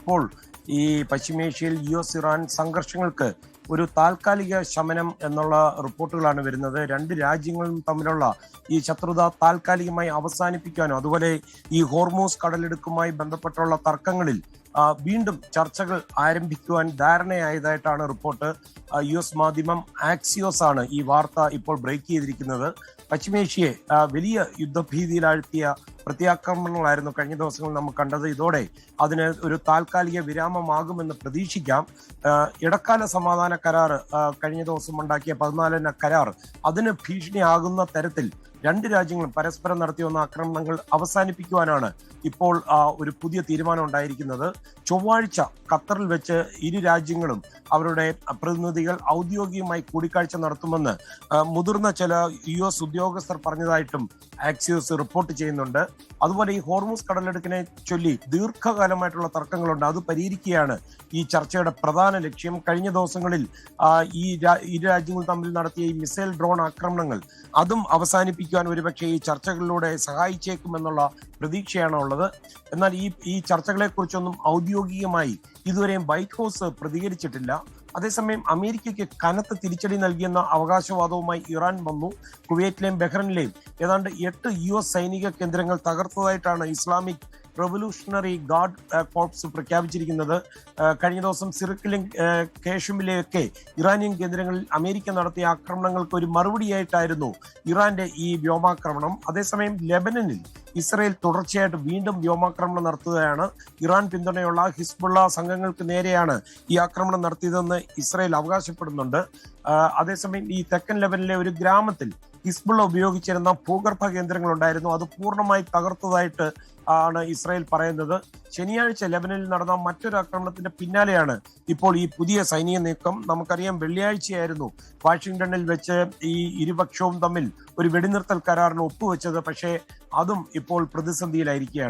ഇപ്പോൾ ഈ പശ്ചിമേഷ്യയിൽ US-ഇറാൻ സംഘർഷങ്ങൾക്ക് ഒരു താൽക്കാലിക ശമനം എന്നുള്ള റിപ്പോർട്ടുകളാണ് വരുന്നത്. രണ്ട് രാജ്യങ്ങളും തമ്മിലുള്ള ഈ ശത്രുത താൽക്കാലികമായി അവസാനിപ്പിക്കാനോ അതുപോലെ ഈ ഹോർമൂസ് കടലിടുക്കുമായി ബന്ധപ്പെട്ടുള്ള തർക്കങ്ങളിൽ വീണ്ടും ചർച്ചകൾ ആരംഭിക്കുവാൻ ധാരണയായതായിട്ടാണ് റിപ്പോർട്ട്. US മാധ്യമം ആക്സിയോസ് ആണ് ഈ വാർത്ത ഇപ്പോൾ ബ്രേക്ക് ചെയ്തിരിക്കുന്നത്. പശ്ചിമേഷ്യയെ വലിയ യുദ്ധഭീതിയിലാഴ്ത്തിയ പ്രത്യാക്രമണങ്ങളായിരുന്നു കഴിഞ്ഞ ദിവസങ്ങളിൽ നമ്മൾ കണ്ടത്. ഇതോടെ അതിന് ഒരു താൽക്കാലിക വിരാമമാകുമെന്ന് പ്രതീക്ഷിക്കാം. ഇടക്കാല സമാധാന കരാർ കഴിഞ്ഞ ദിവസം ഉണ്ടാക്കിയ 14 കരാർ അതിന് ഭീഷണിയാകുന്ന തരത്തിൽ രണ്ട് രാജ്യങ്ങളും പരസ്പരം നടത്തി വന്ന ആക്രമണങ്ങൾ അവസാനിപ്പിക്കുവാനാണ് ഇപ്പോൾ ഒരു പുതിയ തീരുമാനം ഉണ്ടായിരിക്കുന്നത്. ചൊവ്വാഴ്ച ഖത്തറിൽ വെച്ച് ഇരു രാജ്യങ്ങളും അവരുടെ പ്രതിനിധികൾ ഔദ്യോഗികമായി കൂടിക്കാഴ്ച നടത്തുമെന്ന് മുതിർന്ന ചില US ഉദ്യോഗസ്ഥർ പറഞ്ഞതായിട്ടും ആക്സിയോസ് റിപ്പോർട്ട് ചെയ്യുന്നുണ്ട്. അതുപോലെ ഈ ഹോർമൂസ് കടലെടുക്കിനെ ചൊല്ലി ദീർഘകാലമായിട്ടുള്ള തർക്കങ്ങളുണ്ട്. അത് പരിഹരിക്കുകയാണ് ഈ ചർച്ചയുടെ പ്രധാന ലക്ഷ്യം. കഴിഞ്ഞ ദിവസങ്ങളിൽ ഇരു രാജ്യങ്ങൾ തമ്മിൽ നടത്തിയ ഈ മിസൈൽ ഡ്രോൺ ആക്രമണങ്ങൾ അതും അവസാനിപ്പിക്കുവാൻ ഒരുപക്ഷെ ഈ ചർച്ചകളിലൂടെ സഹായിച്ചേക്കുമെന്നുള്ള പ്രതീക്ഷയാണ് ഉള്ളത്. എന്നാൽ ഈ ചർച്ചകളെ കുറിച്ചൊന്നും ഔദ്യോഗികമായി ഇതുവരെയും വൈറ്റ് ഹൗസ് പ്രതികരിച്ചിട്ടില്ല. അതേസമയം അമേരിക്കയ്ക്ക് കനത്ത തിരിച്ചടി നൽകിയെന്ന അവകാശവാദവുമായി ഇറാൻ വന്നു. കുവൈറ്റിലെയും ബഹ്റൈനിലെയും ഏതാണ്ട് 8 US സൈനിക കേന്ദ്രങ്ങൾ തകർത്തതായിട്ടാണ് ഇസ്ലാമിക് റവല്യൂഷണറി ഗാർഡ് കോർപ്സ് പ്രഖ്യാപിച്ചിരിക്കുന്നത്. കഴിഞ്ഞ ദിവസം സിറിക്കിലും കേഷുമിലെയൊക്കെ ഇറാനിയൻ കേന്ദ്രങ്ങളിൽ അമേരിക്ക നടത്തിയ ആക്രമണങ്ങൾക്ക് ഒരു മറുപടിയായിട്ടായിരുന്നു ഇറാന്റെ ഈ വ്യോമാക്രമണം. അതേസമയം ലെബനനിൽ ഇസ്രയേൽ തുടർച്ചയായിട്ട് വീണ്ടും വ്യോമാക്രമണം നടത്തുകയാണ്. ഇറാൻ പിന്തുണയുള്ള ഹിസ്ബുള്ള സംഘങ്ങൾക്ക് നേരെയാണ് ഈ ആക്രമണം നടത്തിയതെന്ന് ഇസ്രയേൽ അവകാശപ്പെടുന്നുണ്ട്. അതേസമയം ഈ തെക്കൻ ലെബനിലെ ഒരു ഗ്രാമത്തിൽ ഹിസ്ബുള്ള ഉപയോഗിച്ചിരുന്ന ഭൂഗർഭ കേന്ദ്രങ്ങൾ ഉണ്ടായിരുന്നു. അത് പൂർണ്ണമായി തകർത്തതായിട്ട് ആണ് ഇസ്രായേൽ പറയുന്നത്. ശനിയാഴ്ച ലെബനനിൽ നടന്ന മറ്റൊരു ആക്രമണത്തിന്റെ പിന്നാലെയാണ് ഇപ്പോൾ ഈ പുതിയ സൈനിക നീക്കം. നമുക്കറിയാം, വെള്ളിയാഴ്ചയായിരുന്നു വാഷിംഗ്ടണിൽ വെച്ച് ഈ ഇരുപക്ഷവും തമ്മിൽ ഒരു വെടിനിർത്തൽ കരാറിന് ഒപ്പുവെച്ചത്. പക്ഷേ അതും ഇപ്പോൾ പ്രതിസന്ധിയിലായിരിക്കുകയാണ്.